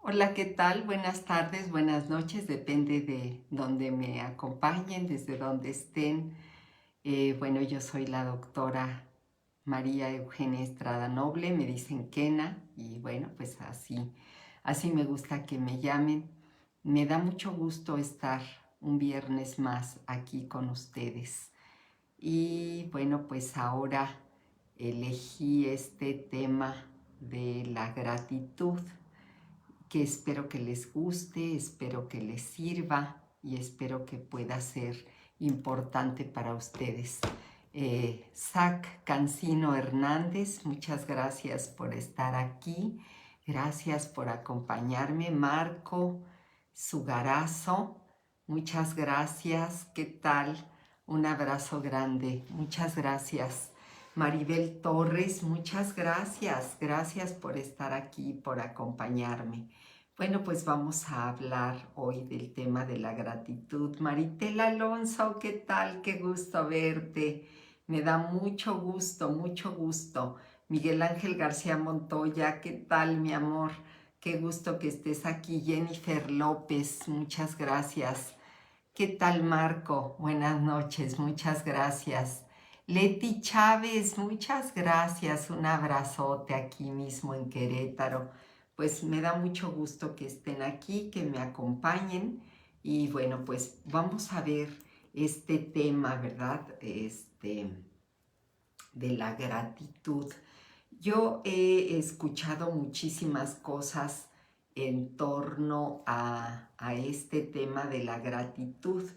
Hola, ¿qué tal? Buenas tardes, buenas noches, depende de donde me acompañen, desde donde estén. Bueno, yo soy la doctora María Eugenia Estrada Noble, me dicen Kena, y bueno, pues así me gusta que me llamen. Me da mucho gusto estar un viernes más aquí con ustedes. Y bueno, pues ahora elegí este tema de la gratitud que espero que les guste, espero que les sirva y espero que pueda ser importante para ustedes. Zac Cancino Hernández, muchas gracias por estar aquí, gracias por acompañarme. Marco Sugarazo, muchas gracias, ¿qué tal? Un abrazo grande, muchas gracias. Maribel Torres, muchas gracias, gracias por estar aquí, por acompañarme. Bueno, pues vamos a hablar hoy del tema de la gratitud. Maritel Alonso, ¿qué tal? Qué gusto verte. Me da mucho gusto, mucho gusto. Miguel Ángel García Montoya, ¿qué tal, mi amor? Qué gusto que estés aquí. Jennifer López, muchas gracias. ¿Qué tal, Marco? Buenas noches, muchas gracias. Leti Chávez, muchas gracias. Un abrazote aquí mismo en Querétaro. Pues me da mucho gusto que estén aquí, que me acompañen. Y bueno, pues vamos a ver este tema, ¿verdad? De la gratitud. Yo he escuchado muchísimas cosas en torno a este tema de la gratitud,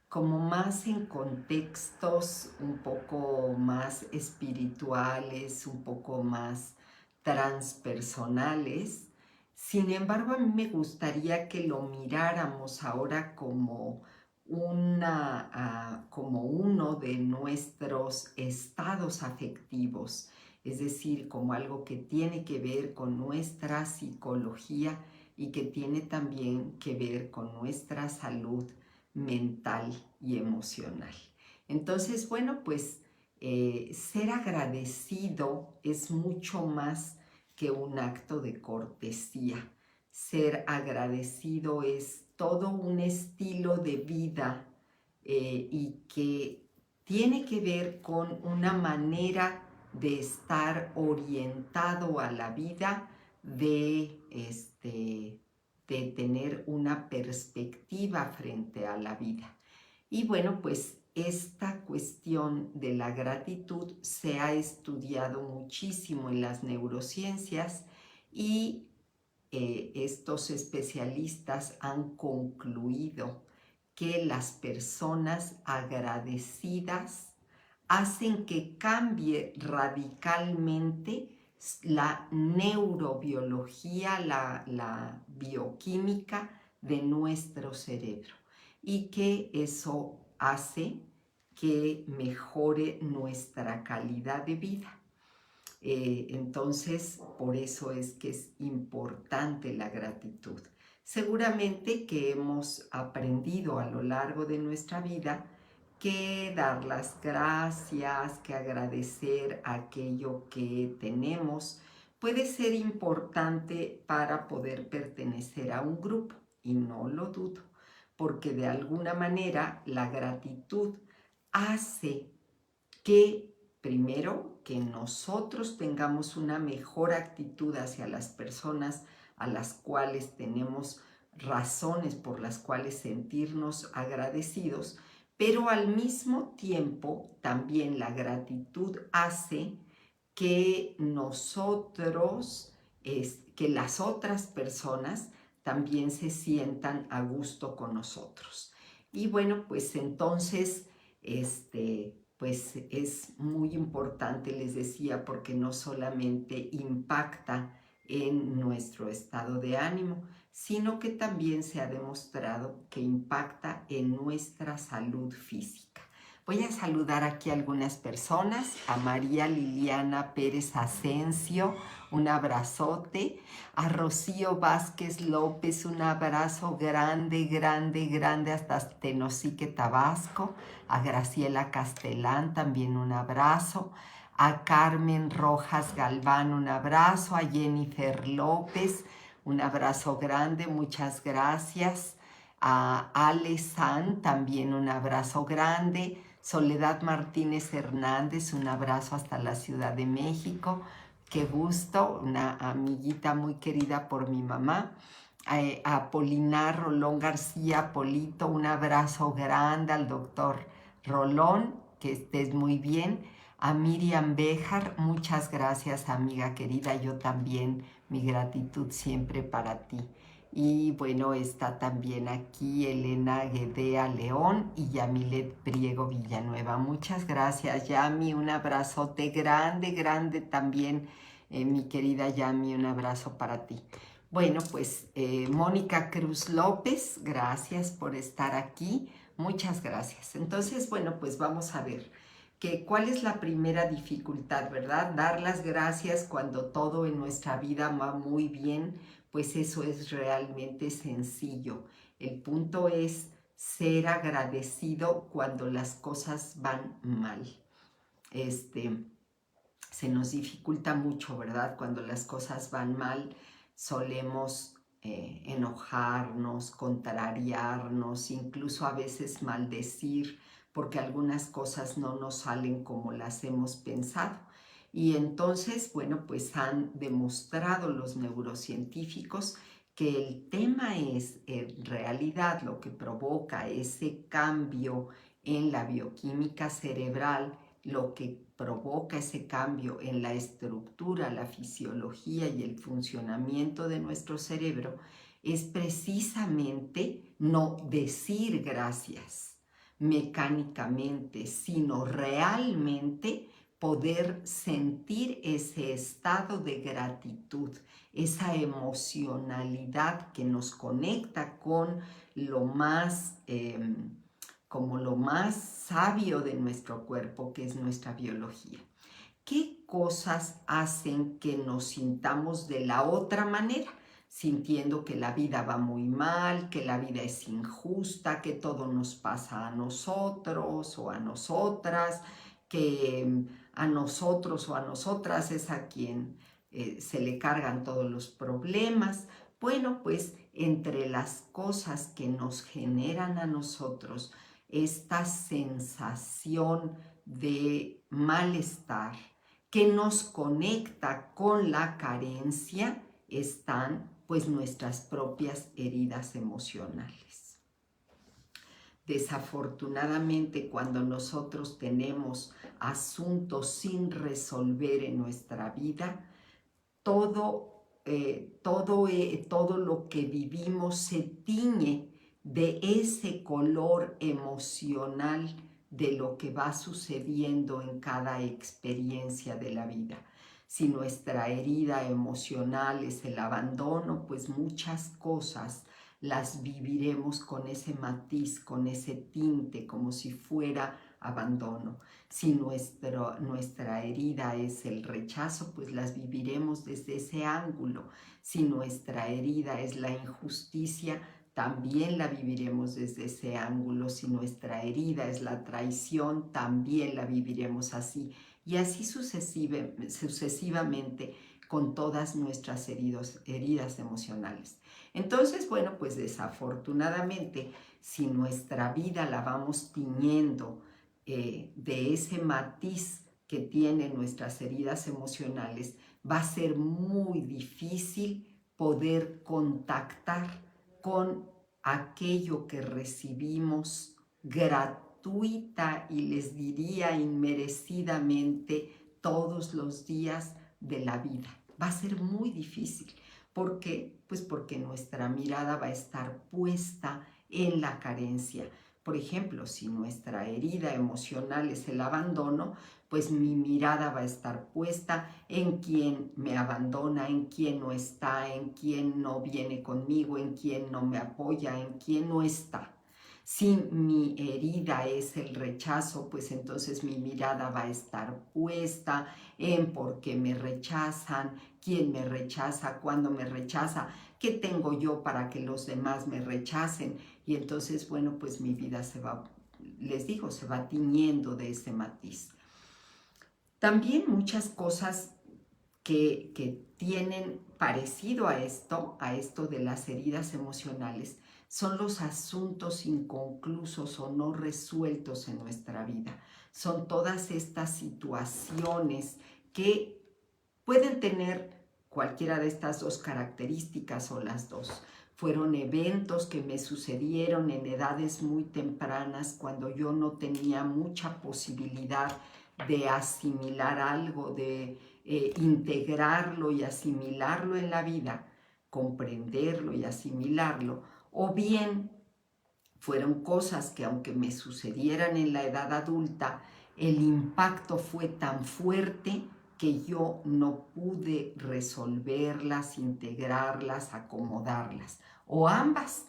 como más en contextos un poco más espirituales, un poco más transpersonales. Sin embargo, a mí me gustaría que lo miráramos ahora como uno de nuestros estados afectivos, es decir, como algo que tiene que ver con nuestra psicología y que tiene también que ver con nuestra salud mental y emocional. Entonces, bueno, pues ser agradecido es mucho más que un acto de cortesía. Ser agradecido es todo un estilo de vida y que tiene que ver con una manera de estar orientado a la vida, de tener una perspectiva frente a la vida. Y bueno, pues esta cuestión de la gratitud se ha estudiado muchísimo en las neurociencias y estos especialistas han concluido que las personas agradecidas hacen que cambie radicalmente la neurobiología, la bioquímica de nuestro cerebro y que eso hace que mejore nuestra calidad de vida. Entonces, por eso es que es importante la gratitud. Seguramente que hemos aprendido a lo largo de nuestra vida que dar las gracias, que agradecer aquello que tenemos, puede ser importante para poder pertenecer a un grupo, y no lo dudo, porque de alguna manera la gratitud hace que, primero, que nosotros tengamos una mejor actitud hacia las personas a las cuales tenemos razones por las cuales sentirnos agradecidos, pero al mismo tiempo también la gratitud hace que que las otras personas también se sientan a gusto con nosotros. Y bueno, pues entonces, pues es muy importante, les decía, porque no solamente impacta en nuestro estado de ánimo, sino que también se ha demostrado que impacta en nuestra salud física. Voy a saludar aquí a algunas personas, a María Liliana Pérez Asensio, un abrazote, a Rocío Vázquez López, un abrazo grande, grande, grande hasta Tenosique, Tabasco, a Graciela Castelán también un abrazo, a Carmen Rojas Galván un abrazo, a Jennifer López Un abrazo grande, muchas gracias. A Ale San, también un abrazo grande. Soledad Martínez Hernández, un abrazo hasta la Ciudad de México. Qué gusto, una amiguita muy querida por mi mamá. A Polinar Rolón García, Polito, un abrazo grande al doctor Rolón, que estés muy bien. A Miriam Béjar, muchas gracias, amiga querida, yo también, mi gratitud siempre para ti. Y bueno, está también aquí Elena Guedea León y Yamilet Priego Villanueva. Muchas gracias, Yami, un abrazote grande, grande también, mi querida Yami, un abrazo para ti. Bueno, pues Mónica Cruz López, gracias por estar aquí, muchas gracias. Entonces, bueno, pues vamos a ver cuál es la primera dificultad, ¿verdad? Dar las gracias cuando todo en nuestra vida va muy bien, pues eso es realmente sencillo. El punto es ser agradecido cuando las cosas van mal. Se nos dificulta mucho, ¿verdad? Cuando las cosas van mal, solemos enojarnos, contrariarnos, incluso a veces maldecir, porque algunas cosas no nos salen como las hemos pensado. Y entonces, bueno, pues han demostrado los neurocientíficos que el tema es, en realidad, lo que provoca ese cambio en la bioquímica cerebral, lo que provoca ese cambio en la estructura, la fisiología y el funcionamiento de nuestro cerebro es precisamente no decir gracias mecánicamente, sino realmente poder sentir ese estado de gratitud, esa emocionalidad que nos conecta con lo más como lo más sabio de nuestro cuerpo, que es nuestra biología. ¿Qué cosas hacen que nos sintamos de la otra manera? Sintiendo que la vida va muy mal, que la vida es injusta, que todo nos pasa a nosotros o a nosotras, que a nosotros o a nosotras es a quien se le cargan todos los problemas. Bueno, pues entre las cosas que nos generan a nosotros esta sensación de malestar que nos conecta con la carencia están pues nuestras propias heridas emocionales. Desafortunadamente, cuando nosotros tenemos asuntos sin resolver en nuestra vida, todo lo que vivimos se tiñe de ese color emocional de lo que va sucediendo en cada experiencia de la vida. Si nuestra herida emocional es el abandono, pues muchas cosas las viviremos con ese matiz, con ese tinte, como si fuera abandono. Si nuestra herida es el rechazo, pues las viviremos desde ese ángulo. Si nuestra herida es la injusticia, también la viviremos desde ese ángulo. Si nuestra herida es la traición, también la viviremos así. Y así sucesivamente con todas nuestras heridas emocionales. Entonces, bueno, pues desafortunadamente, si nuestra vida la vamos tiñendo de ese matiz que tienen nuestras heridas emocionales, va a ser muy difícil poder contactar con aquello que recibimos gratuita y les diría inmerecidamente todos los días de la vida. Va a ser muy difícil. ¿Por qué? Pues porque nuestra mirada va a estar puesta en la carencia. Por ejemplo, si nuestra herida emocional es el abandono, pues mi mirada va a estar puesta en quien me abandona, en quien no está, en quien no viene conmigo, en quien no me apoya, en quien no está. Si mi herida es el rechazo, pues entonces mi mirada va a estar puesta en por qué me rechazan, quién me rechaza, cuándo me rechaza, qué tengo yo para que los demás me rechacen. Y entonces, bueno, pues mi vida se va tiñendo de ese matiz. También muchas cosas que tienen parecido a esto de las heridas emocionales, son los asuntos inconclusos o no resueltos en nuestra vida. Son todas estas situaciones que pueden tener cualquiera de estas dos características o las dos. Fueron eventos que me sucedieron en edades muy tempranas cuando yo no tenía mucha posibilidad de asimilar algo, de integrarlo y asimilarlo en la vida, comprenderlo y asimilarlo, o bien fueron cosas que aunque me sucedieran en la edad adulta, el impacto fue tan fuerte que yo no pude resolverlas, integrarlas, acomodarlas, o ambas.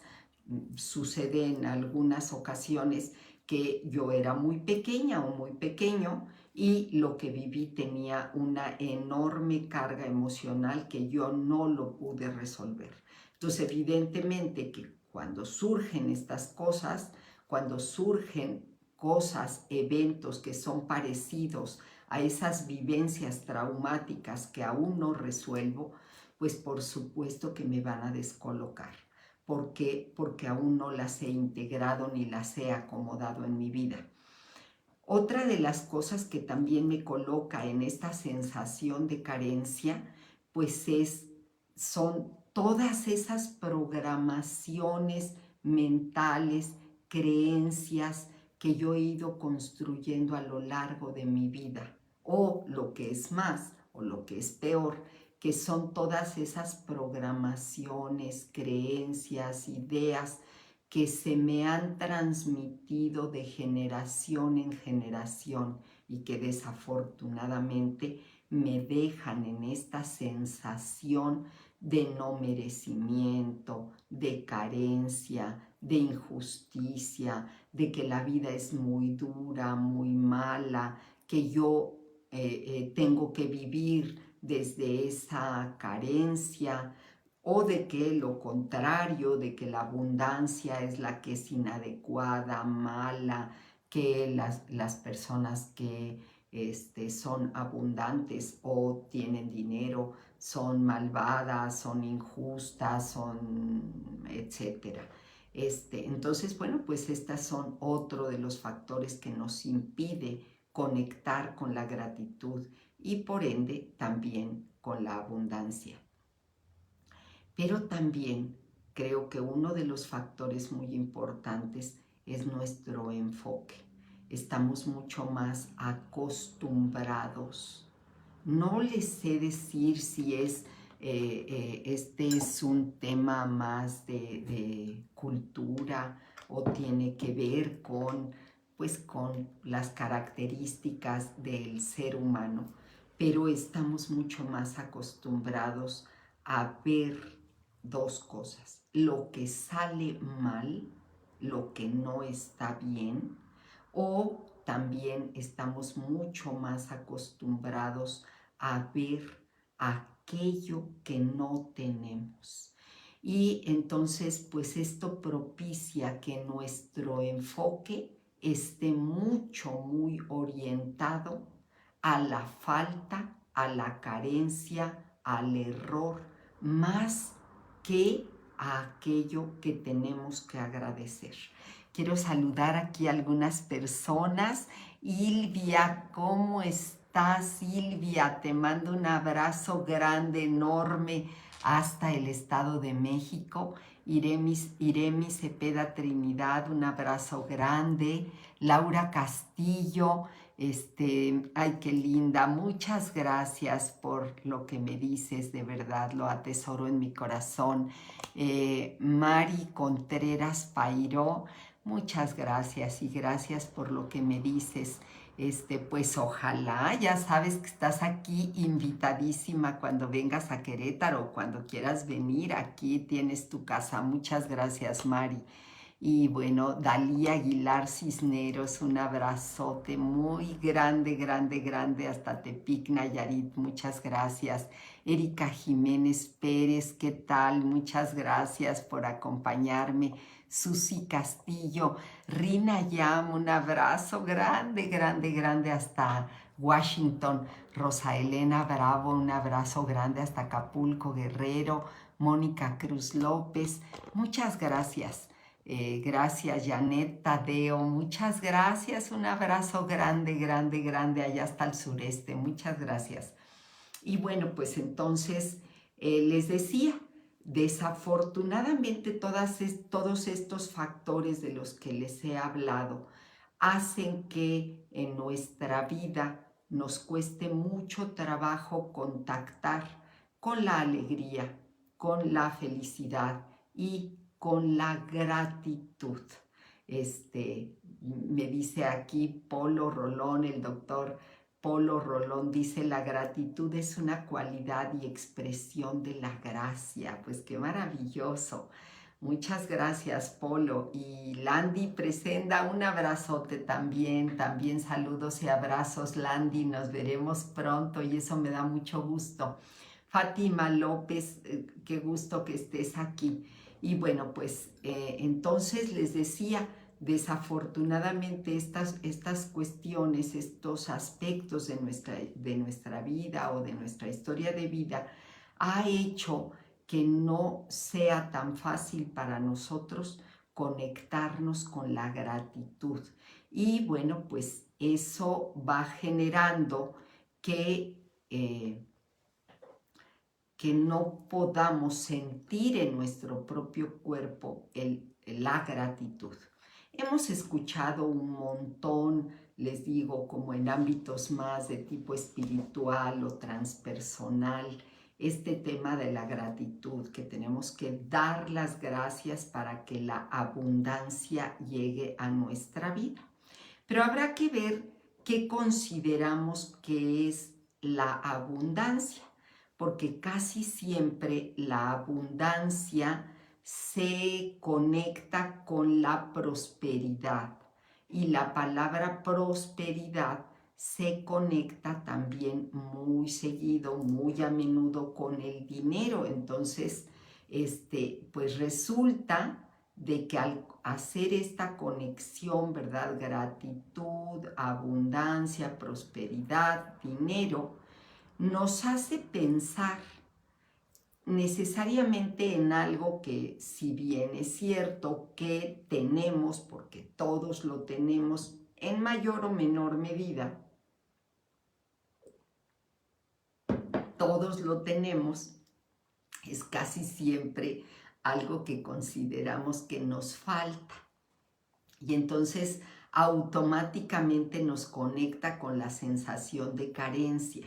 Sucede en algunas ocasiones que yo era muy pequeña o muy pequeño y lo que viví tenía una enorme carga emocional que yo no lo pude resolver. Entonces, evidentemente que cuando surgen estas cosas, cuando surgen cosas, eventos que son parecidos a esas vivencias traumáticas que aún no resuelvo, pues por supuesto que me van a descolocar. ¿Por qué? Porque aún no las he integrado ni las he acomodado en mi vida. Otra de las cosas que también me coloca en esta sensación de carencia, pues son todas esas programaciones mentales, creencias que yo he ido construyendo a lo largo de mi vida. O lo que es más, o lo que es peor, que son todas esas programaciones, creencias, ideas que se me han transmitido de generación en generación y que desafortunadamente me dejan en esta sensación de no merecimiento, de carencia, de injusticia, de que la vida es muy dura, muy mala, que yo tengo que vivir desde esa carencia, o de que lo contrario, de que la abundancia es la que es inadecuada, mala, que las personas que son abundantes o tienen dinero son malvadas, son injustas, son etcétera. Entonces, bueno, pues estas son otro de los factores que nos impide conectar con la gratitud y por ende también con la abundancia. Pero también creo que uno de los factores muy importantes es nuestro enfoque. Estamos mucho más acostumbrados. No les sé decir si este es un tema más de cultura o tiene que ver pues, con las características del ser humano, pero estamos mucho más acostumbrados a ver dos cosas: lo que sale mal, lo que no está bien, o también estamos mucho más acostumbrados a ver aquello que no tenemos. Y entonces, pues esto propicia que nuestro enfoque esté muy orientado a la falta, a la carencia, al error, más que a aquello que tenemos que agradecer. Quiero saludar aquí a algunas personas. Ilvia, ¿cómo estás, Silvia? Te mando un abrazo grande, enorme, hasta el Estado de México. Iremi Cepeda Trinidad, un abrazo grande. Laura Castillo, ay, qué linda, muchas gracias por lo que me dices, de verdad, lo atesoro en mi corazón. Mari Contreras Pairó, muchas gracias y gracias por lo que me dices. Pues ojalá, ya sabes que estás aquí invitadísima cuando vengas a Querétaro, cuando quieras venir, aquí tienes tu casa. Muchas gracias, Mari. Y bueno, Dalí Aguilar Cisneros, un abrazote muy grande, grande, grande hasta Tepic, Nayarit. Muchas gracias. Erika Jiménez Pérez, ¿qué tal? Muchas gracias por acompañarme. Susi Castillo, Rina Yam, un abrazo grande, grande, grande hasta Washington, Rosa Elena Bravo, un abrazo grande hasta Acapulco, Guerrero, Mónica Cruz López, muchas gracias. Gracias, Janet Tadeo, muchas gracias, un abrazo grande, grande, grande allá hasta el sureste, muchas gracias. Y bueno, pues entonces les decía, desafortunadamente todos estos factores de los que les he hablado hacen que en nuestra vida nos cueste mucho trabajo contactar con la alegría, con la felicidad y con la gratitud. Me dice aquí Polo Rolón, el doctor Polo Rolón dice, la gratitud es una cualidad y expresión de la gracia. Pues qué maravilloso. Muchas gracias, Polo. Y Landy presenta un abrazote también. También saludos y abrazos, Landy. Nos veremos pronto y eso me da mucho gusto. Fátima López, qué gusto que estés aquí. Y bueno, pues entonces les decía, desafortunadamente estas cuestiones, estos aspectos de nuestra vida o de nuestra historia de vida ha hecho que no sea tan fácil para nosotros conectarnos con la gratitud. Y bueno, pues eso va generando que no podamos sentir en nuestro propio cuerpo la gratitud. Hemos escuchado un montón, les digo, como en ámbitos más de tipo espiritual o transpersonal, este tema de la gratitud, que tenemos que dar las gracias para que la abundancia llegue a nuestra vida. Pero habrá que ver qué consideramos que es la abundancia, porque casi siempre la abundancia se conecta con la prosperidad y la palabra prosperidad se conecta también muy seguido, muy a menudo con el dinero. Entonces, pues resulta de que al hacer esta conexión, ¿verdad? Gratitud, abundancia, prosperidad, dinero, nos hace pensar necesariamente en algo que, si bien es cierto que tenemos, porque todos lo tenemos en mayor o menor medida, todos lo tenemos, es casi siempre algo que consideramos que nos falta. Y entonces automáticamente nos conecta con la sensación de carencia.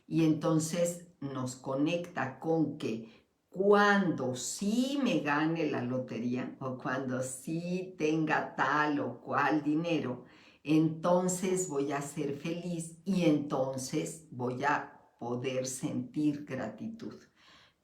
Y entonces nos conecta con que cuando sí me gane la lotería o cuando sí tenga tal o cual dinero, entonces voy a ser feliz y entonces voy a poder sentir gratitud.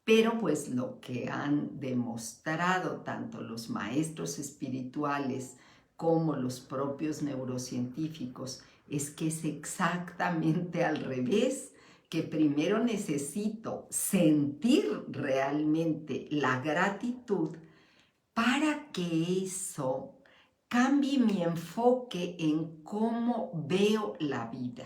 Pero pues lo que han demostrado tanto los maestros espirituales como los propios neurocientíficos es que es exactamente al revés, que primero necesito sentir realmente la gratitud para que eso cambie mi enfoque en cómo veo la vida.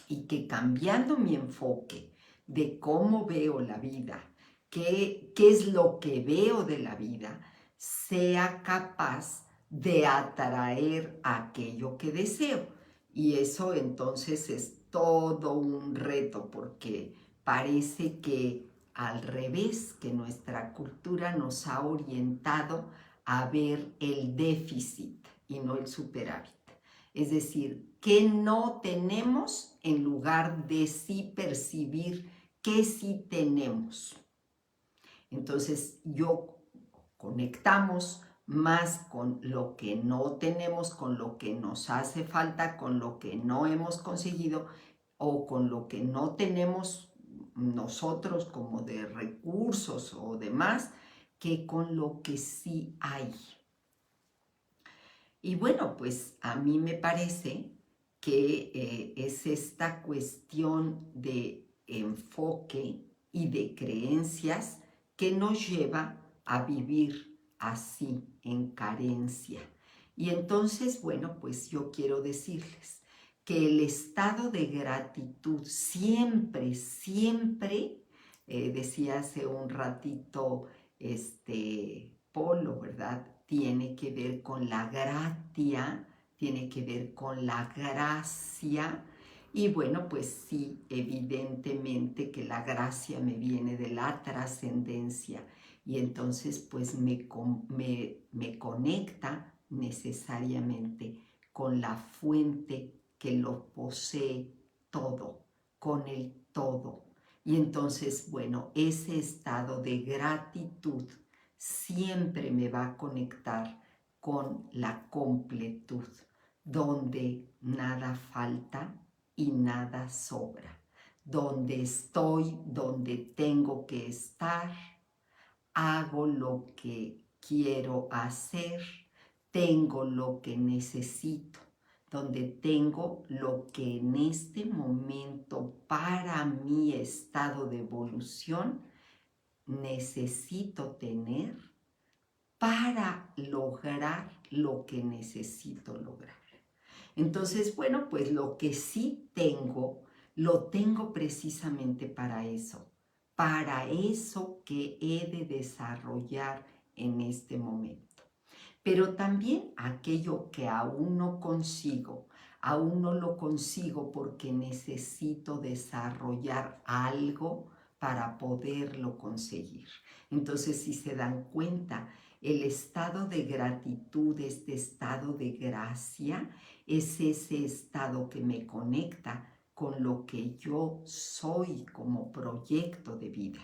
Y que cambiando mi enfoque de cómo veo la vida, qué es lo que veo de la vida, sea capaz de atraer aquello que deseo. Y eso entonces es todo un reto porque parece que al revés, que nuestra cultura nos ha orientado a ver el déficit y no el superávit. Es decir, que no tenemos en lugar de sí percibir que sí tenemos. Entonces, conectamos más con lo que no tenemos, con lo que nos hace falta, con lo que no hemos conseguido o con lo que no tenemos nosotros como de recursos o demás, que con lo que sí hay. Y bueno, pues a mí me parece que es esta cuestión de enfoque y de creencias que nos lleva a vivir así, en carencia. Y entonces, bueno, pues yo quiero decirles que el estado de gratitud siempre, siempre, decía hace un ratito Polo, ¿verdad? Tiene que ver con la gratia, tiene que ver con la gracia. Y bueno, pues sí, evidentemente que la gracia me viene de la trascendencia y entonces pues me conecta necesariamente con la fuente que lo posee todo, con el todo. Y entonces, bueno, ese estado de gratitud siempre me va a conectar con la completud, donde nada falta y nada sobra, donde estoy, donde tengo que estar, hago lo que quiero hacer, tengo lo que necesito, donde tengo lo que en este momento para mi estado de evolución necesito tener para lograr lo que necesito lograr. Entonces, bueno, pues lo que sí tengo, lo tengo precisamente para eso que he de desarrollar en este momento. Pero también aquello que aún no consigo, aún no lo consigo porque necesito desarrollar algo para poderlo conseguir. Entonces, si se dan cuenta, el estado de gratitud, este estado de gracia, es ese estado que me conecta con lo que yo soy como proyecto de vida.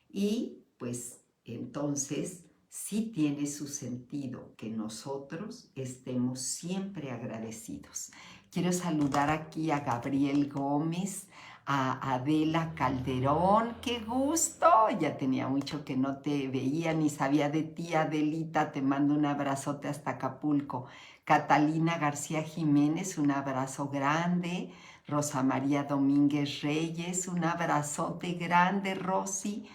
Y pues entonces sí tiene su sentido que nosotros estemos siempre agradecidos. Quiero saludar aquí a Gabriel Gómez, a Adela Calderón, qué gusto, ya tenía mucho que no te veía ni sabía de ti, Adelita, te mando un abrazote hasta Acapulco. Catalina García Jiménez, un abrazo grande. Rosa María Domínguez Reyes, un abrazote grande, Rosy.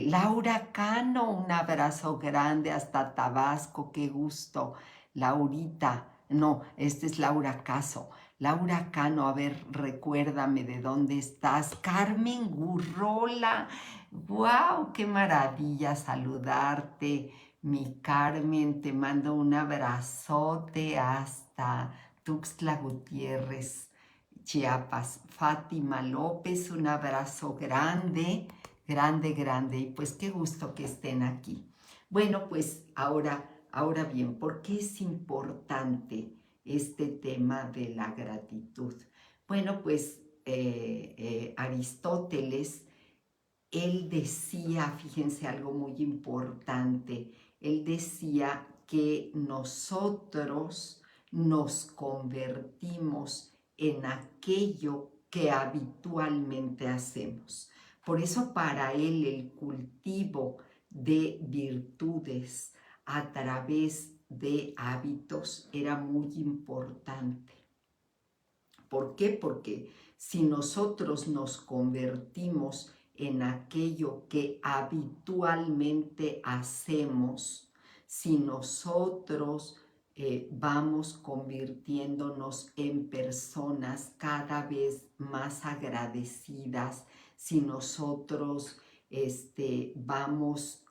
Laura Cano, un abrazo grande hasta Tabasco, qué gusto. Laurita, no, esta es Laura Caso. Laura Cano, a ver, recuérdame de dónde estás. Carmen Gurrola, wow, qué maravilla saludarte. Mi Carmen, te mando un abrazote hasta Tuxtla Gutiérrez, Chiapas. Fátima López, un abrazo grande. Grande, grande. Y pues qué gusto que estén aquí. Bueno, pues ahora bien, ¿por qué es importante este tema de la gratitud? Bueno, pues Aristóteles, él decía, fíjense algo muy importante, él decía que nosotros nos convertimos en aquello que habitualmente hacemos. Por eso para él el cultivo de virtudes a través de hábitos era muy importante. ¿Por qué? Porque si nosotros nos convertimos en aquello que habitualmente hacemos, si nosotros vamos convirtiéndonos en personas cada vez más agradecidas, si nosotros vamos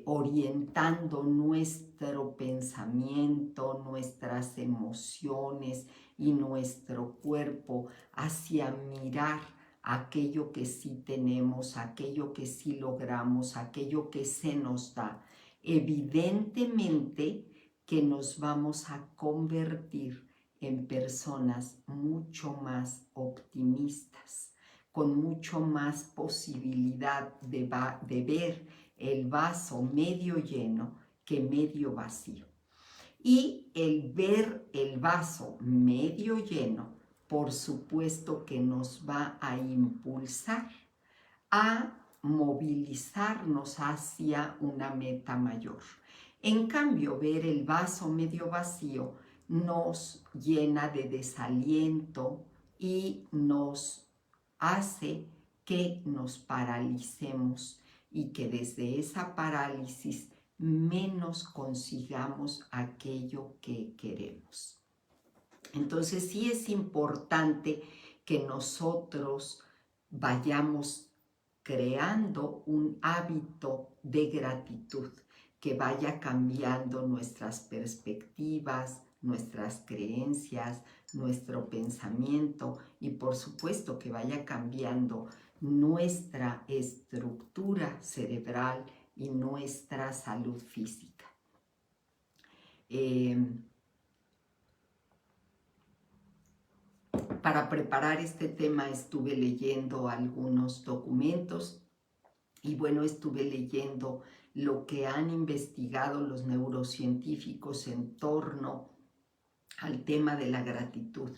orientando nuestro pensamiento, nuestras emociones y nuestro cuerpo hacia mirar aquello que sí tenemos, aquello que sí logramos, aquello que se nos da, evidentemente que nos vamos a convertir en personas mucho más optimistas, con mucho más posibilidad de ver el vaso medio lleno que medio vacío. Y el ver el vaso medio lleno, por supuesto que nos va a impulsar a movilizarnos hacia una meta mayor. En cambio, ver el vaso medio vacío nos llena de desaliento y nos hace que nos paralicemos y que desde esa parálisis menos consigamos aquello que queremos. Entonces sí es importante que nosotros vayamos creando un hábito de gratitud que vaya cambiando nuestras perspectivas, nuestras creencias, nuestro pensamiento y por supuesto que vaya cambiando nuestra estructura cerebral y nuestra salud física. Para preparar este tema estuve leyendo algunos documentos y bueno, estuve leyendo lo que han investigado los neurocientíficos en torno al tema de la gratitud.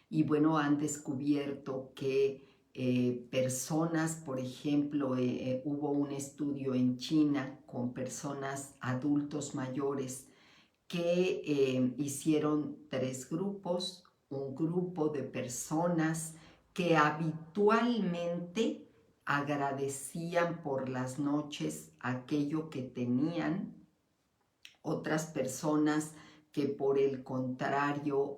Y bueno, han descubierto que personas, por ejemplo, hubo un estudio en China con personas adultos mayores que hicieron 3 grupos, un grupo de personas que habitualmente agradecían por las noches aquello que tenían, otras personas que por el contrario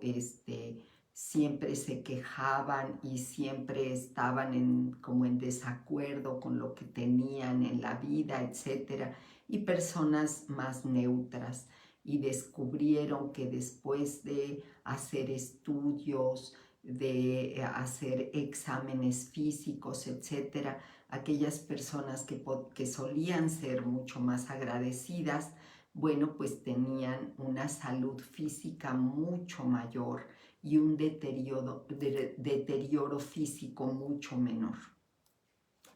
siempre se quejaban y siempre estaban como en desacuerdo con lo que tenían en la vida, etc. Y personas más neutras. Y descubrieron que después de hacer estudios, de hacer exámenes físicos, etc., aquellas personas que solían ser mucho más agradecidas, bueno, pues tenían una salud física mucho mayor y un deterioro físico mucho menor.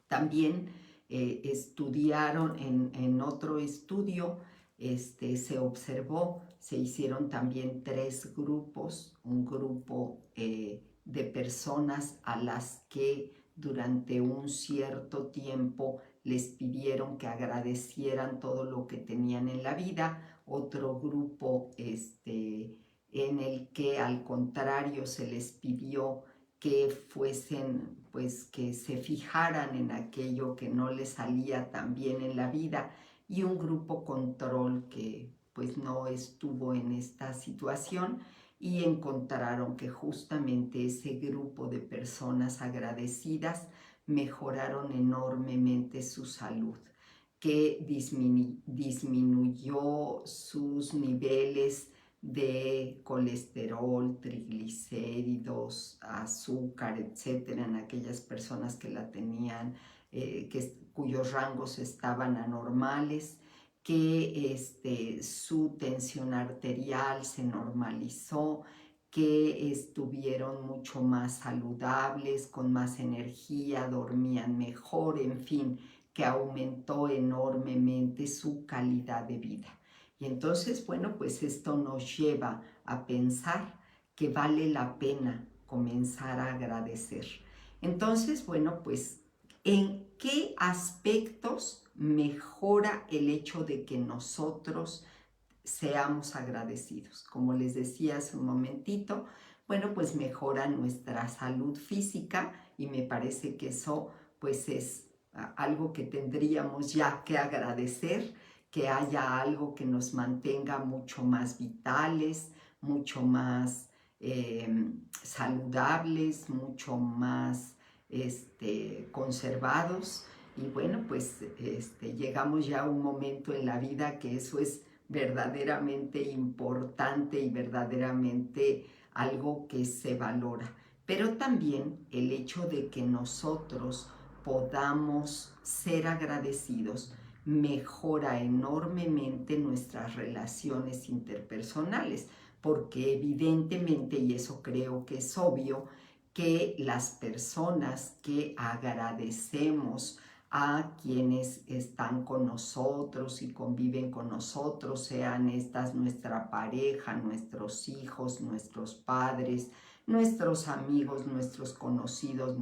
También estudiaron en otro estudio, se observó, se hicieron también 3 grupos, un grupo de personas a las que durante un cierto tiempo les pidieron que agradecieran todo lo que tenían en la vida, otro grupo en el que al contrario se les pidió que fuesen, pues que se fijaran en aquello que no les salía tan bien en la vida, y un grupo control que pues no estuvo en esta situación, y encontraron que justamente ese grupo de personas agradecidas mejoraron enormemente su salud, que disminuyó sus niveles de colesterol, triglicéridos, azúcar, etcétera, en aquellas personas que la tenían, cuyos rangos estaban anormales, que su tensión arterial se normalizó, que estuvieron mucho más saludables, con más energía, dormían mejor, en fin, que aumentó enormemente su calidad de vida. Y entonces, bueno, pues esto nos lleva a pensar que vale la pena comenzar a agradecer. Entonces, bueno, pues, ¿en qué aspectos mejora el hecho de que nosotros seamos agradecidos? Como les decía hace un momentito, bueno, pues mejora nuestra salud física y me parece que eso pues es algo que tendríamos ya que agradecer, que haya algo que nos mantenga mucho más vitales, mucho más saludables, mucho más conservados. Y bueno, pues llegamos ya a un momento en la vida que eso es verdaderamente importante y verdaderamente algo que se valora. Pero también el hecho de que nosotros podamos ser agradecidos mejora enormemente nuestras relaciones interpersonales, porque evidentemente, y eso creo que es obvio, que las personas que agradecemos a quienes están con nosotros y conviven con nosotros, sean estas nuestra pareja, nuestros hijos, nuestros padres, nuestros amigos, nuestros conocidos,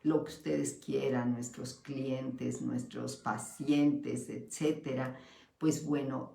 lo que ustedes quieran, nuestros clientes, nuestros pacientes, etcétera, pues bueno,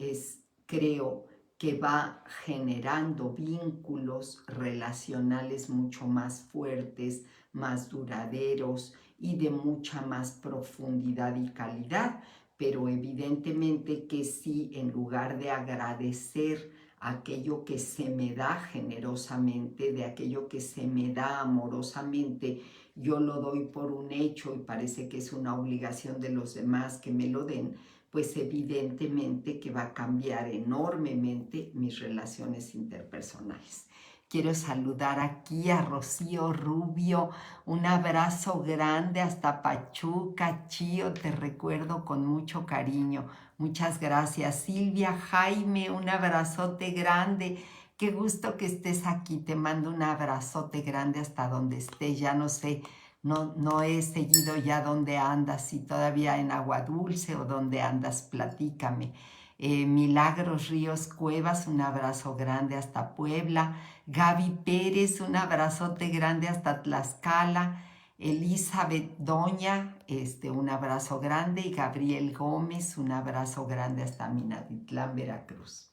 creo que va generando vínculos relacionales mucho más fuertes, más duraderos y de mucha más profundidad y calidad, pero evidentemente que si en lugar de agradecer aquello que se me da generosamente, de aquello que se me da amorosamente, yo lo doy por un hecho y parece que es una obligación de los demás que me lo den, pues evidentemente que va a cambiar enormemente mis relaciones interpersonales. Quiero saludar aquí a Rocío Rubio, un abrazo grande hasta Pachuca, Chío, te recuerdo con mucho cariño. Muchas gracias. Silvia, Jaime, un abrazote grande. Qué gusto que estés aquí. Te mando un abrazote grande hasta donde estés. Ya no sé, no he seguido ya dónde andas, si todavía en Agua Dulce o dónde andas, platícame. Milagros Ríos Cuevas, un abrazo grande hasta Puebla. Gaby Pérez, un abrazote grande hasta Tlaxcala. Elizabeth Doña, un abrazo grande. Y Gabriel Gómez, un abrazo grande hasta Minatitlán, Veracruz.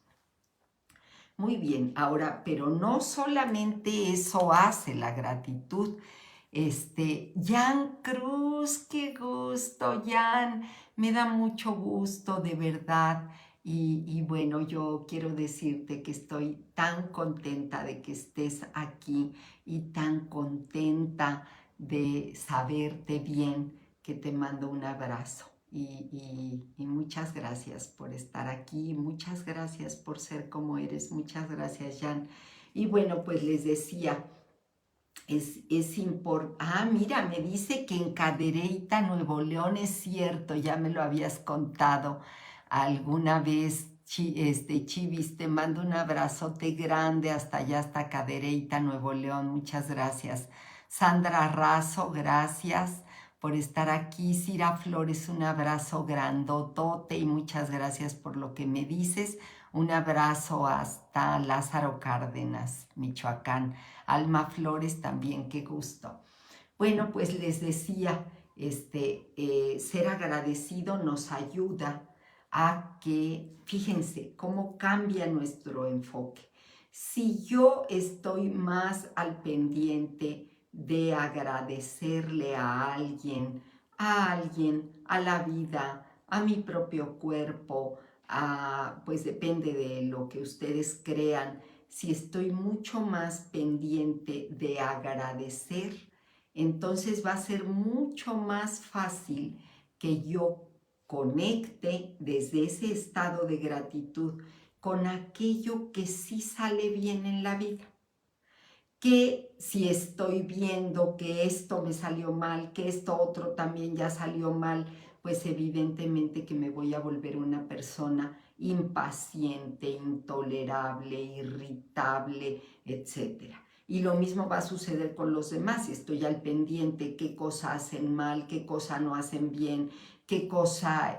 Muy bien, ahora, pero no solamente eso hace la gratitud. Jan Cruz, qué gusto, Jan, me da mucho gusto, de verdad. Y bueno, yo quiero decirte que estoy tan contenta de que estés aquí y tan contenta de saberte bien, que te mando un abrazo. Y muchas gracias por estar aquí, muchas gracias por ser como eres, muchas gracias, Jan. Y bueno, pues les decía, es importante. Ah, mira, me dice que en Cadereyta, Nuevo León, es cierto, ya me lo habías contado alguna vez, Chivis, te mando un abrazote grande hasta allá, hasta Cadereyta, Nuevo León, muchas gracias. Sandra Razo, gracias por estar aquí. Cira Flores, un abrazo grandotote y muchas gracias por lo que me dices. Un abrazo hasta Lázaro Cárdenas, Michoacán. Alma Flores también, qué gusto. Bueno, pues les decía, ser agradecido nos ayuda a que, fíjense, cómo cambia nuestro enfoque. Si yo estoy más al pendiente de agradecerle a alguien, a la vida, a mi propio cuerpo, pues depende de lo que ustedes crean, si estoy mucho más pendiente de agradecer, entonces va a ser mucho más fácil que yo conecte desde ese estado de gratitud con aquello que sí sale bien en la vida. Que si estoy viendo que esto me salió mal, que esto otro también ya salió mal, pues evidentemente que me voy a volver una persona impaciente, intolerable, irritable, etc. Y lo mismo va a suceder con los demás. Si estoy al pendiente qué cosa hacen mal, qué cosa no hacen bien, qué cosa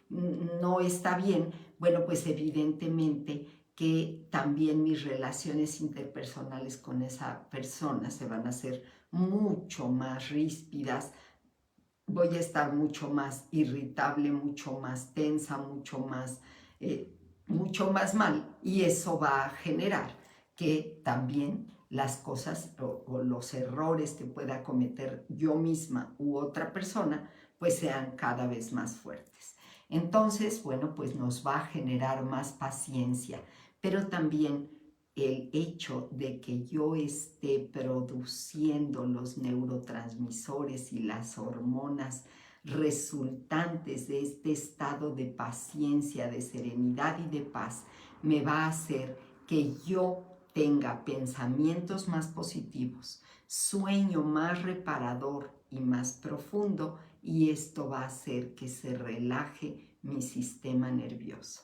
no está bien, bueno, pues evidentemente que también mis relaciones interpersonales con esa persona se van a hacer mucho más ríspidas, voy a estar mucho más irritable, mucho más tensa, mucho más mal, y eso va a generar que también las cosas o los errores que pueda cometer yo misma u otra persona pues sean cada vez más fuertes. Entonces, bueno, pues nos va a generar más paciencia, pero también el hecho de que yo esté produciendo los neurotransmisores y las hormonas resultantes de este estado de paciencia, de serenidad y de paz, me va a hacer que yo tenga pensamientos más positivos, sueño más reparador y más profundo, y esto va a hacer que se relaje mi sistema nervioso.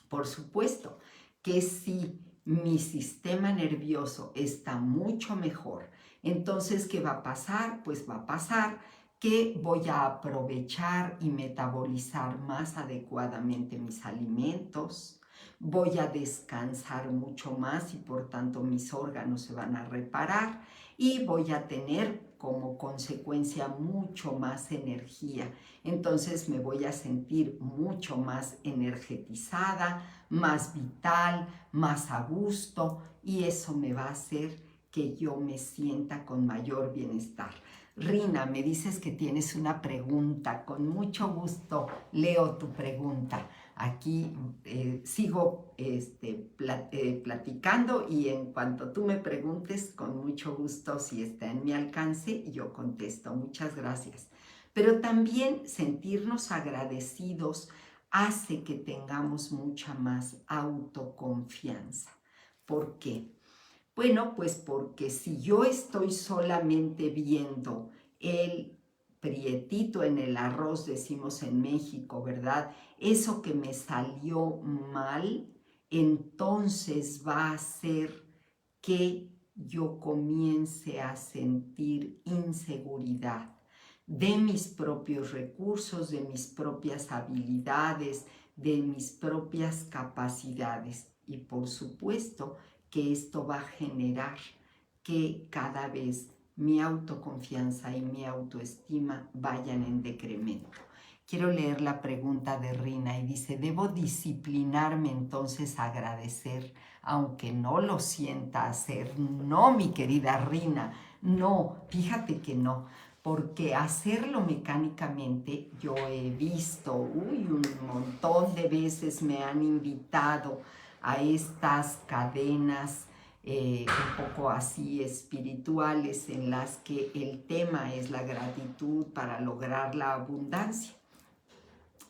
Por supuesto que si mi sistema nervioso está mucho mejor, entonces, ¿qué va a pasar? Pues va a pasar que voy a aprovechar y metabolizar más adecuadamente mis alimentos, voy a descansar mucho más y por tanto mis órganos se van a reparar y voy a tener como consecuencia mucho más energía. Entonces me voy a sentir mucho más energetizada, más vital, más a gusto, y eso me va a hacer que yo me sienta con mayor bienestar. Rina, me dices que tienes una pregunta. Con mucho gusto leo tu pregunta. Aquí sigo platicando y en cuanto tú me preguntes, con mucho gusto, si está en mi alcance, yo contesto. Muchas gracias. Pero también sentirnos agradecidos hace que tengamos mucha más autoconfianza. ¿Por qué? Bueno, pues porque si yo estoy solamente viendo el prietito en el arroz, decimos en México, ¿verdad? Eso que me salió mal, entonces va a hacer que yo comience a sentir inseguridad de mis propios recursos, de mis propias habilidades, de mis propias capacidades. Y por supuesto, que esto va a generar que cada vez mi autoconfianza y mi autoestima vayan en decremento. Quiero leer la pregunta de Rina y dice, ¿debo disciplinarme entonces a agradecer, aunque no lo sienta hacer? No, mi querida Rina, no, fíjate que no, porque hacerlo mecánicamente, yo he visto, un montón de veces me han invitado a estas cadenas un poco así espirituales en las que el tema es la gratitud para lograr la abundancia.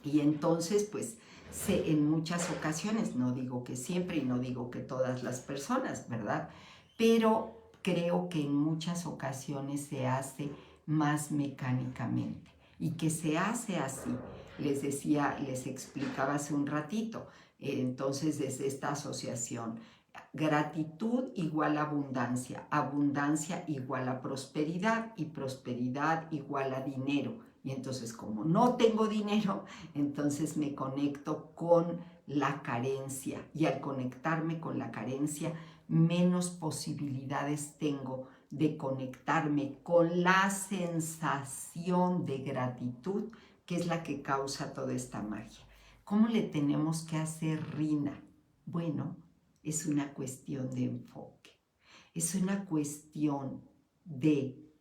Y entonces, pues, en muchas ocasiones, no digo que siempre y no digo que todas las personas, ¿verdad? Pero creo que en muchas ocasiones se hace más mecánicamente y que se hace así. Les decía, les explicaba hace un ratito, entonces desde esta asociación, gratitud igual a abundancia, abundancia igual a prosperidad y prosperidad igual a dinero. Y entonces como no tengo dinero, entonces me conecto con la carencia y al conectarme con la carencia, menos posibilidades tengo de conectarme con la sensación de gratitud, que es la que causa toda esta magia. ¿Cómo le tenemos que hacer, Rina? Bueno, es una cuestión de enfoque, es una cuestión de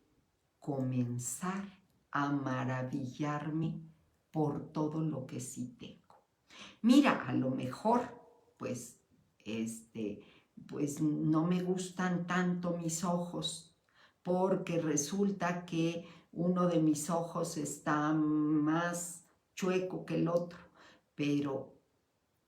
comenzar a maravillarme por todo lo que sí tengo. Mira, a lo mejor, pues, pues no me gustan tanto mis ojos, porque resulta que uno de mis ojos está más chueco que el otro, pero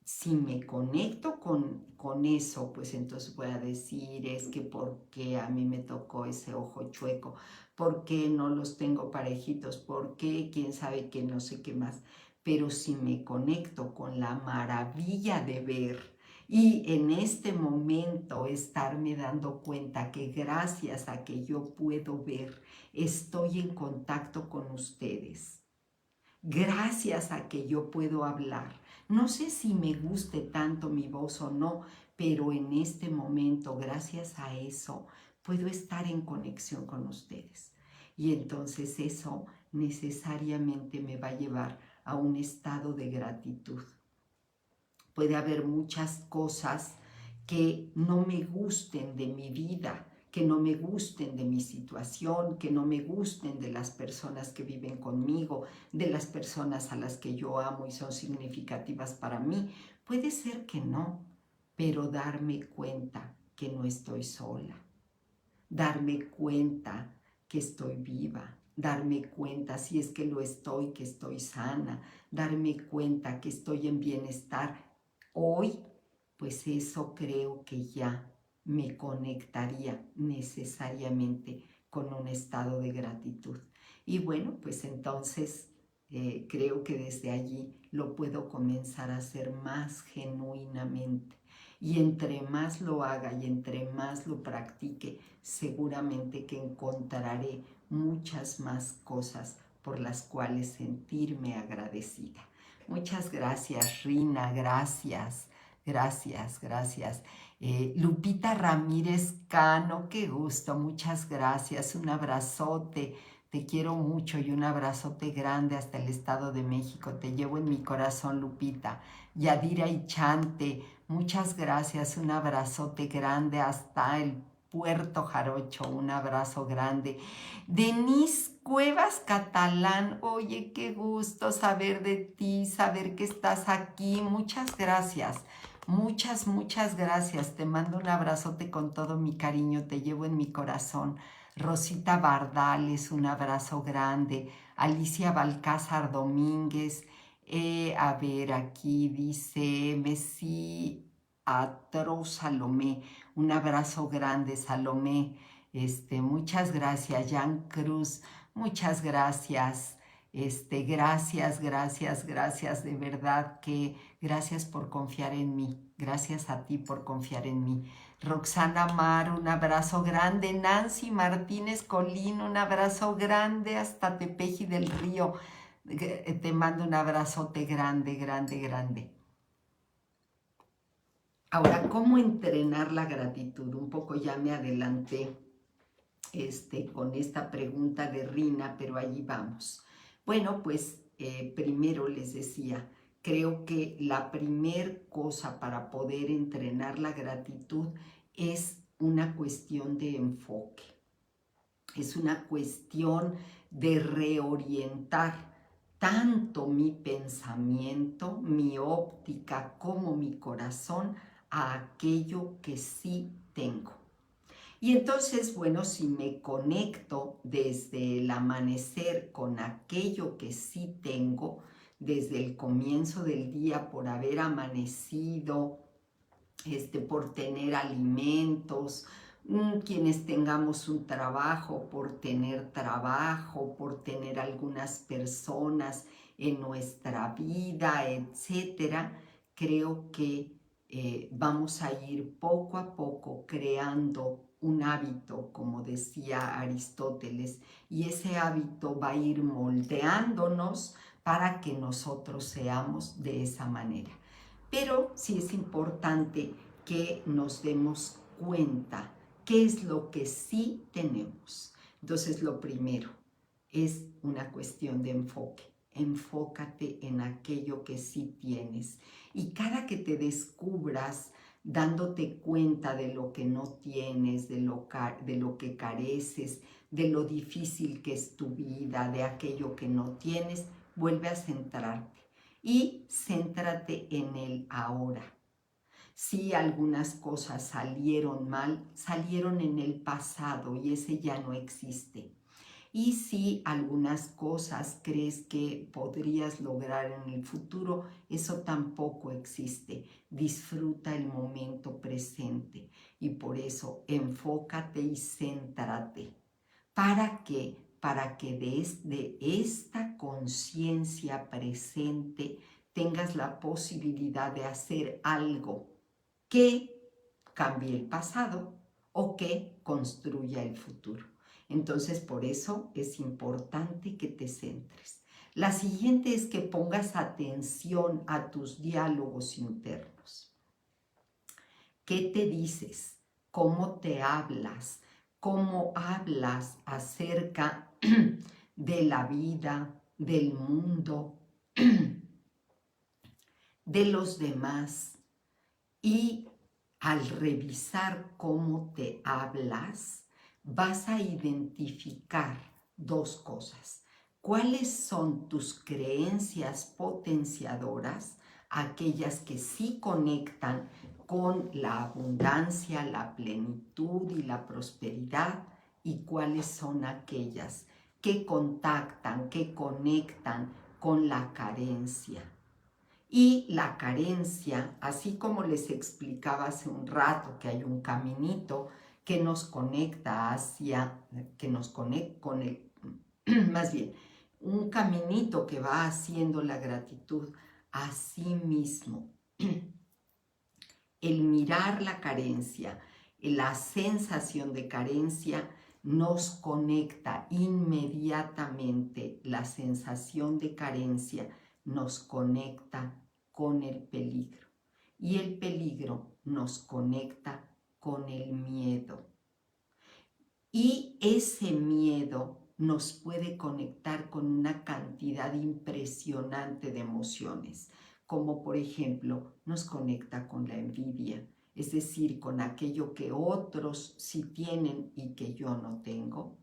si me conecto con eso, pues entonces voy a decir, es que por qué a mí me tocó ese ojo chueco, por qué no los tengo parejitos, por qué, quién sabe qué, no sé qué más. Pero si me conecto con la maravilla de ver y en este momento estarme dando cuenta que gracias a que yo puedo ver, estoy en contacto con ustedes, gracias a que yo puedo hablar. No sé si me guste tanto mi voz o no, pero en este momento, gracias a eso, puedo estar en conexión con ustedes. Y entonces eso necesariamente me va a llevar a un estado de gratitud. Puede haber muchas cosas que no me gusten de mi vida, que no me gusten de mi situación, que no me gusten de las personas que viven conmigo, de las personas a las que yo amo y son significativas para mí. Puede ser que no, pero darme cuenta que no estoy sola, darme cuenta que estoy viva, darme cuenta, si es que lo estoy, que estoy sana, darme cuenta que estoy en bienestar hoy, pues eso creo que ya me conectaría necesariamente con un estado de gratitud. Y bueno, pues entonces creo que desde allí lo puedo comenzar a hacer más genuinamente. Y entre más lo haga y entre más lo practique, seguramente que encontraré muchas más cosas por las cuales sentirme agradecida. Muchas gracias, Rina, gracias, gracias, gracias. Lupita Ramírez Cano, qué gusto, muchas gracias, un abrazote, te quiero mucho y un abrazote grande hasta el Estado de México, te llevo en mi corazón, Lupita. Yadira Ichante, muchas gracias, un abrazote grande hasta el Puerto Jarocho, un abrazo grande. Denise Cuevas Catalán, oye, qué gusto saber de ti, saber que estás aquí. Muchas gracias, muchas gracias. Te mando un abrazote con todo mi cariño, te llevo en mi corazón. Rosita Bardales, un abrazo grande. Alicia Balcázar Domínguez, a ver, aquí dice Messi Atro Salomé, un abrazo grande, Salomé. Muchas gracias, Jan Cruz, muchas gracias. Gracias, de verdad que gracias por confiar en mí, gracias a ti por confiar en mí. Roxana Mar, un abrazo grande. Nancy Martínez Colín, un abrazo grande hasta Tepeji del Río. Te mando un abrazote grande. Ahora, ¿cómo entrenar la gratitud? Un poco ya me adelanté con esta pregunta de Rina, pero allí vamos. Bueno, pues primero les decía, creo que la primer cosa para poder entrenar la gratitud es una cuestión de enfoque, es una cuestión de reorientar tanto mi pensamiento, mi óptica como mi corazón a aquello que sí tengo. Y entonces, bueno, si me conecto desde el amanecer con aquello que sí tengo, desde el comienzo del día por haber amanecido, por tener alimentos, quienes tengamos un trabajo, por tener trabajo, por tener algunas personas en nuestra vida, etcétera, creo que vamos a ir poco a poco creando un hábito, como decía Aristóteles, y ese hábito va a ir moldeándonos para que nosotros seamos de esa manera. Pero sí es importante que nos demos cuenta qué es lo que sí tenemos. Entonces, lo primero es una cuestión de enfoque. Enfócate en aquello que sí tienes. Y cada que te descubras dándote cuenta de lo que no tienes, de lo que careces, de lo difícil que es tu vida, de aquello que no tienes, vuelve a centrarte y céntrate en el ahora. Si algunas cosas salieron mal, salieron en el pasado y ese ya no existe. Y si algunas cosas crees que podrías lograr en el futuro, eso tampoco existe. Disfruta el momento presente y por eso enfócate y céntrate. ¿Para qué? Para que desde esta conciencia presente tengas la posibilidad de hacer algo que cambie el pasado o que construya el futuro. Entonces, por eso es importante que te centres. La siguiente es que pongas atención a tus diálogos internos. ¿Qué te dices? ¿Cómo te hablas? ¿Cómo hablas acerca de la vida, del mundo, de los demás? Y al revisar cómo te hablas, vas a identificar dos cosas. ¿Cuáles son tus creencias potenciadoras? Aquellas que sí conectan con la abundancia, la plenitud y la prosperidad. ¿Y cuáles son aquellas que contactan, que conectan con la carencia? Y la carencia, así como les explicaba hace un rato que hay un caminito que nos conecta que nos conecta con el, más bien, un caminito que va haciendo la gratitud a sí mismo. El mirar la carencia, la sensación de carencia nos conecta inmediatamente, la sensación de carencia nos conecta con el peligro y el peligro nos conecta con el miedo. Y ese miedo nos puede conectar con una cantidad impresionante de emociones, como por ejemplo nos conecta con la envidia es decir, con aquello que otros sí tienen y que yo no tengo,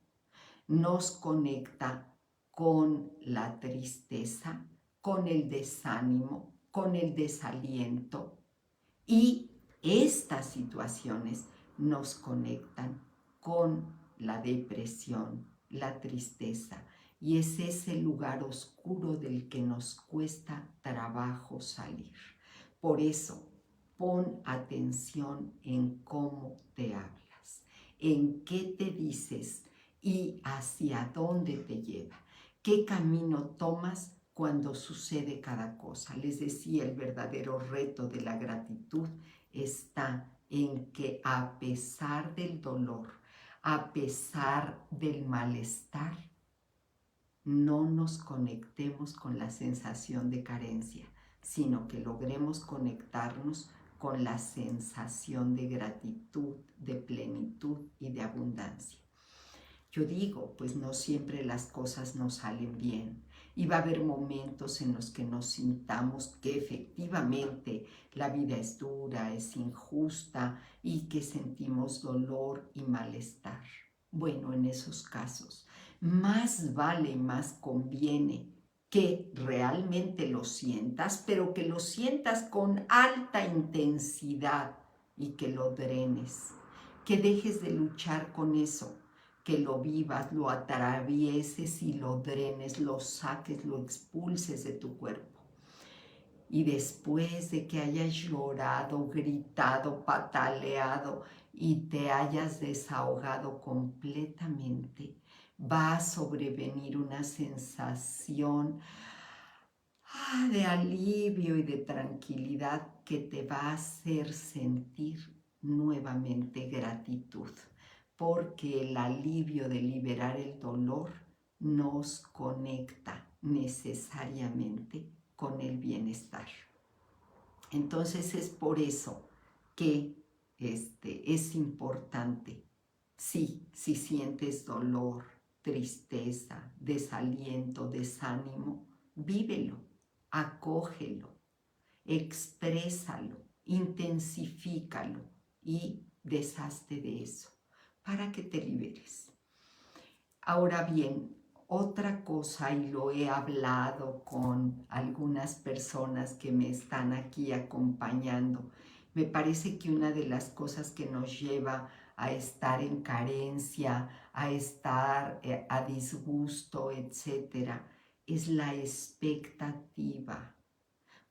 nos conecta con la tristeza, con el desánimo, con el desaliento, y estas situaciones nos conectan con la depresión, la tristeza, y es ese lugar oscuro del que nos cuesta trabajo salir. Por eso, pon atención en cómo te hablas, en qué te dices y hacia dónde te lleva, qué camino tomas cuando sucede cada cosa. Les decía, el verdadero reto de la gratitud está en que a pesar del dolor, a pesar del malestar, no nos conectemos con la sensación de carencia, sino que logremos conectarnos con la sensación de gratitud, de plenitud y de abundancia. Yo digo, pues no siempre las cosas nos salen bien y va a haber momentos en los que nos sintamos que efectivamente la vida es dura, es injusta y que sentimos dolor y malestar. Bueno, en esos casos, más vale y más conviene que realmente lo sientas, pero que lo sientas con alta intensidad y que lo drenes, que dejes de luchar con eso, que lo vivas, lo atravieses y lo drenes, lo saques, lo expulses de tu cuerpo. Y después de que hayas llorado, gritado, pataleado y te hayas desahogado completamente, va a sobrevenir una sensación de alivio y de tranquilidad que te va a hacer sentir nuevamente gratitud, porque el alivio de liberar el dolor nos conecta necesariamente con el bienestar. Entonces es por eso que es importante, sí, si sientes dolor, tristeza, desaliento, desánimo, vívelo, acógelo, exprésalo, intensifícalo y deshazte de eso para que te liberes. Ahora bien, otra cosa, y lo he hablado con algunas personas que me están aquí acompañando, me parece que una de las cosas que nos lleva a estar en carencia, a estar a disgusto, etcétera, es la expectativa.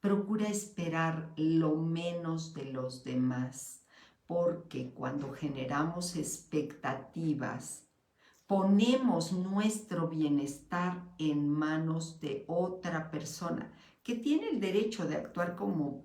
Procura esperar lo menos de los demás, porque cuando generamos expectativas, ponemos nuestro bienestar en manos de otra persona que tiene el derecho de actuar como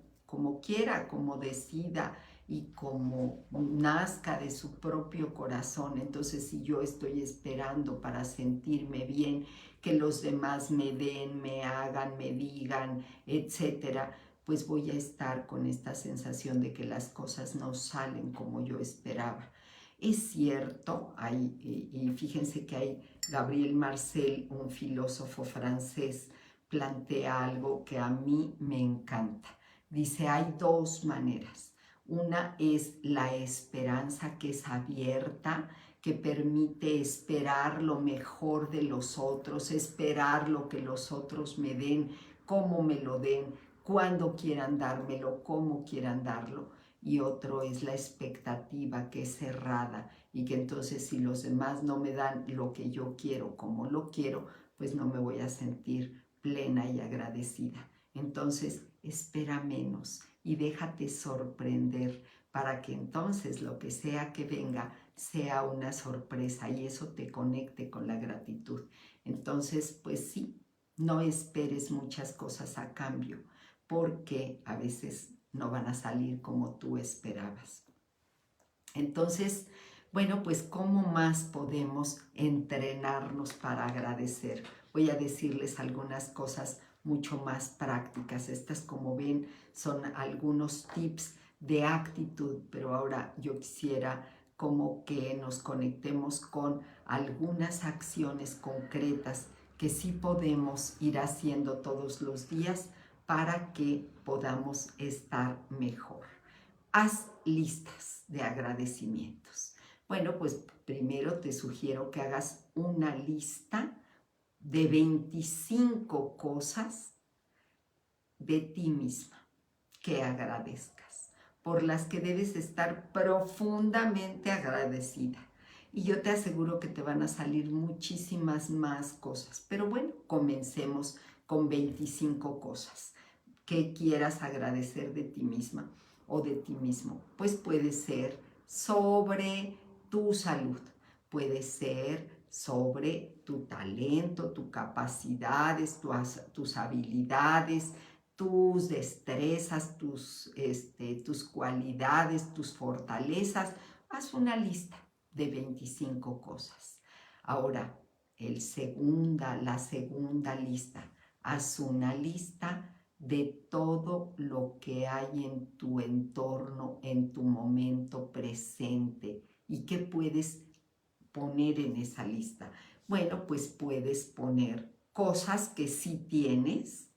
quiera, como decida y como nazca de su propio corazón. Entonces, si yo estoy esperando para sentirme bien, que los demás me den, me hagan, me digan, etcétera, pues voy a estar con esta sensación de que las cosas no salen como yo esperaba. Es cierto, y fíjense que hay Gabriel Marcel, un filósofo francés, plantea algo que a mí me encanta. Dice, hay dos maneras. Una es la esperanza, que es abierta, que permite esperar lo mejor de los otros, esperar lo que los otros me den, cómo me lo den, cuándo quieran dármelo, cómo quieran darlo. Y otro es la expectativa, que es cerrada, y que entonces si los demás no me dan lo que yo quiero como lo quiero, pues no me voy a sentir plena y agradecida. Entonces espera menos y déjate sorprender para que entonces lo que sea que venga sea una sorpresa y eso te conecte con la gratitud. Entonces, pues sí, no esperes muchas cosas a cambio, porque a veces no van a salir como tú esperabas. Entonces, bueno, pues ¿cómo más podemos entrenarnos para agradecer? Voy a decirles algunas cosas mucho más prácticas. Estas, como ven, son algunos tips de actitud, pero ahora yo quisiera como que nos conectemos con algunas acciones concretas que sí podemos ir haciendo todos los días para que podamos estar mejor. haz listas de agradecimientos. Bueno, pues primero te sugiero que hagas una lista de 25 cosas de ti misma que agradezcas, por las que debes estar profundamente agradecida. Y yo te aseguro que te van a salir muchísimas más cosas. Pero bueno, comencemos con 25 cosas que quieras agradecer de ti misma o de ti mismo. Pues puede ser sobre tu salud, puede ser sobre tu talento, tus capacidades, tus habilidades, tus destrezas, tus cualidades, tus fortalezas. Haz una lista de 25 cosas. Ahora, la segunda lista. Haz una lista de todo lo que hay en tu entorno, en tu momento presente y qué puedes poner en esa lista. Bueno, pues puedes poner cosas que sí tienes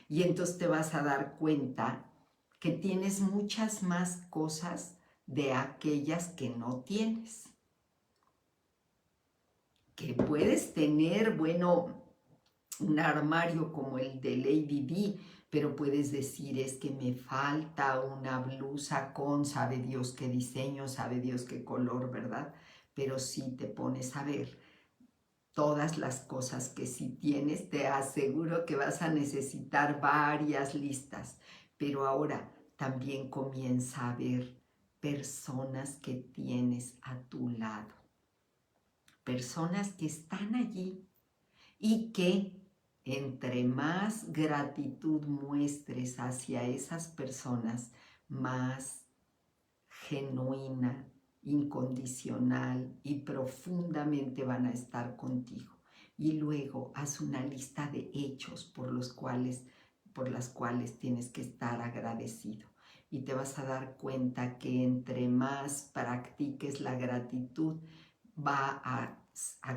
y entonces te vas a dar cuenta que tienes muchas más cosas de aquellas que no tienes. Que puedes tener, bueno, un armario como el de Lady Di, pero puedes decir es que me falta una blusa con sabe Dios qué diseño, sabe Dios qué color, ¿verdad? Pero si te pones a ver todas las cosas que sí tienes, te aseguro que vas a necesitar varias listas. Pero ahora también comienza a ver personas que tienes a tu lado, personas que están allí y que entre más gratitud muestres hacia esas personas, más genuina, incondicional y profundamente van a estar contigo. Y luego haz una lista de hechos por las cuales tienes que estar agradecido. Y te vas a dar cuenta que entre más practiques la gratitud, va a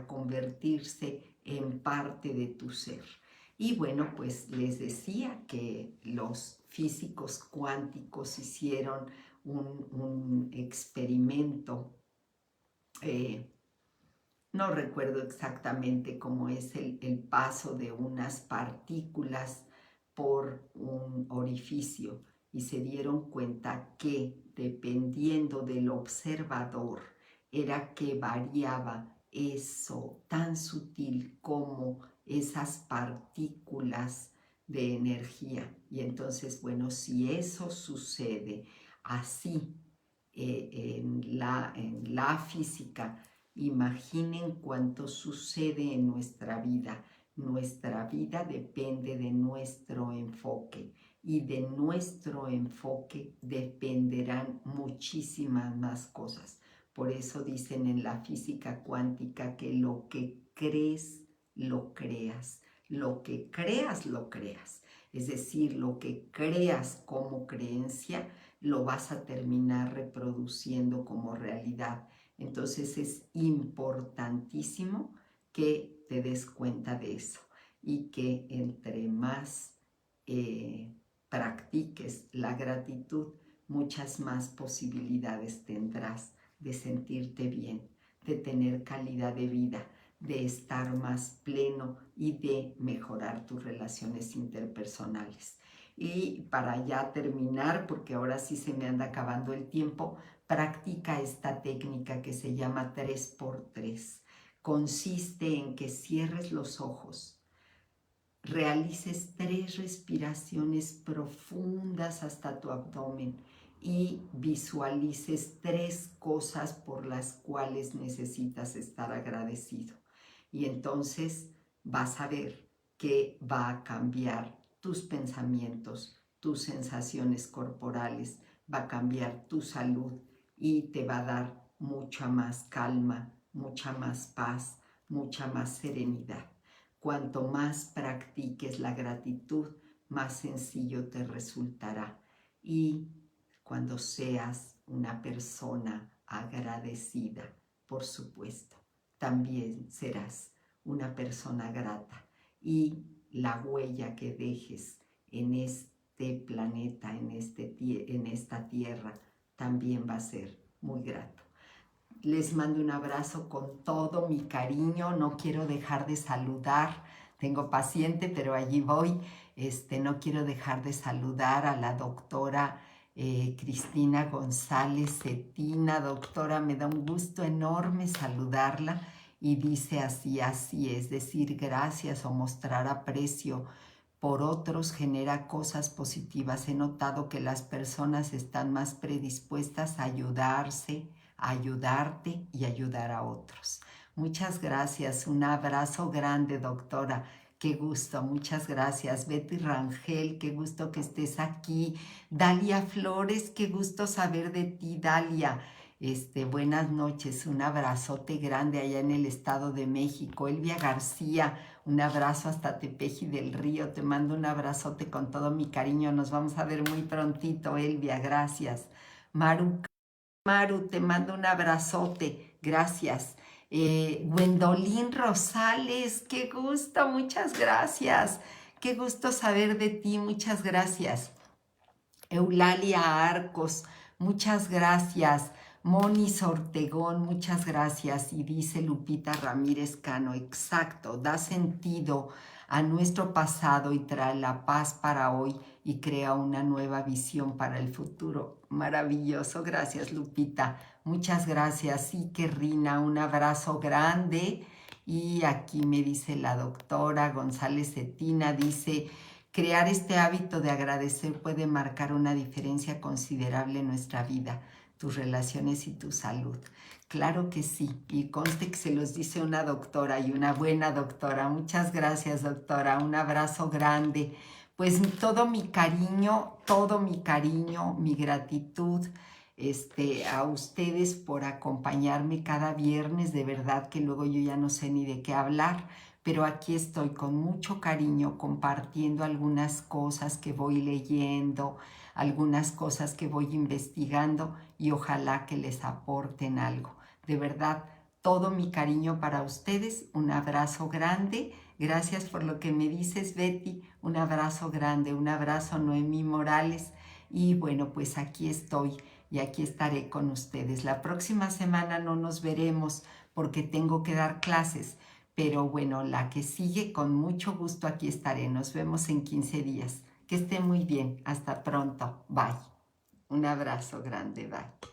convertirse en parte de tu ser. Y bueno, pues les decía que los físicos cuánticos hicieron un experimento, no recuerdo exactamente cómo es el paso de unas partículas por un orificio y se dieron cuenta que dependiendo del observador era que variaba eso tan sutil como esas partículas de energía. Y entonces, bueno, si eso sucede así en la física, imaginen cuánto sucede en nuestra vida. Nuestra vida depende de nuestro enfoque y de nuestro enfoque dependerán muchísimas más cosas. Por eso dicen en la física cuántica que lo que crees, lo creas. Lo que creas, lo creas. Es decir, lo que creas como creencia, lo vas a terminar reproduciendo como realidad. Entonces es importantísimo que te des cuenta de eso y que entre más practiques la gratitud, muchas más posibilidades tendrás de sentirte bien, de tener calidad de vida, de estar más pleno y de mejorar tus relaciones interpersonales. Y para ya terminar, porque ahora sí se me anda acabando el tiempo, practica esta técnica que se llama 3x3. Consiste en que cierres los ojos, realices 3 respiraciones profundas hasta tu abdomen y visualices 3 cosas por las cuales necesitas estar agradecido. Y entonces vas a ver que va a cambiar tus pensamientos, tus sensaciones corporales, va a cambiar tu salud y te va a dar mucha más calma, mucha más paz, mucha más serenidad. Cuanto más practiques la gratitud, más sencillo te resultará. Y cuando seas una persona agradecida, por supuesto, también serás una persona grata. Y la huella que dejes en este planeta, en esta tierra, también va a ser muy grato. Les mando un abrazo con todo mi cariño. No quiero dejar de saludar. Tengo paciente, pero allí voy. No quiero dejar de saludar a la doctora Cristina González Cetina. Doctora, me da un gusto enorme saludarla. Y dice así, así es, decir gracias o mostrar aprecio por otros genera cosas positivas. He notado que las personas están más predispuestas a ayudarse, a ayudarte y ayudar a otros. Muchas gracias. Un abrazo grande, doctora. Qué gusto, muchas gracias. Betty Rangel, qué gusto que estés aquí. Dalia Flores, qué gusto saber de ti, Dalia. Buenas noches, un abrazote grande allá en el Estado de México. Elvia García, un abrazo hasta Tepeji del Río. Te mando un abrazote con todo mi cariño. Nos vamos a ver muy prontito, Elvia. Gracias. Maru, te mando un abrazote. Gracias. Gwendolyn Rosales, qué gusto. Muchas gracias. Qué gusto saber de ti. Muchas gracias. Eulalia Arcos, muchas gracias. Moni Ortegón, muchas gracias. Y dice Lupita Ramírez Cano, exacto, da sentido a nuestro pasado y trae la paz para hoy y crea una nueva visión para el futuro. Maravilloso, gracias Lupita. Muchas gracias. Sí, que Rina, un abrazo grande. Y aquí me dice la doctora González Cetina, dice... Crear este hábito de agradecer puede marcar una diferencia considerable en nuestra vida, tus relaciones y tu salud. Claro que sí, y conste que se los dice una doctora y una buena doctora. Muchas gracias, doctora. Un abrazo grande. Pues todo mi cariño, mi gratitud a ustedes por acompañarme cada viernes. De verdad que luego yo ya no sé ni de qué hablar, pero aquí estoy con mucho cariño compartiendo algunas cosas que voy leyendo, algunas cosas que voy investigando y ojalá que les aporten algo. De verdad, todo mi cariño para ustedes, un abrazo grande. Gracias por lo que me dices, Betty, un abrazo grande, un abrazo, Noemí Morales. Y bueno, pues aquí estoy y aquí estaré con ustedes. La próxima semana no nos veremos porque tengo que dar clases. Pero bueno, la que sigue, con mucho gusto aquí estaré. Nos vemos en 15 días. Que esté muy bien. Hasta pronto. Bye. Un abrazo grande. Bye.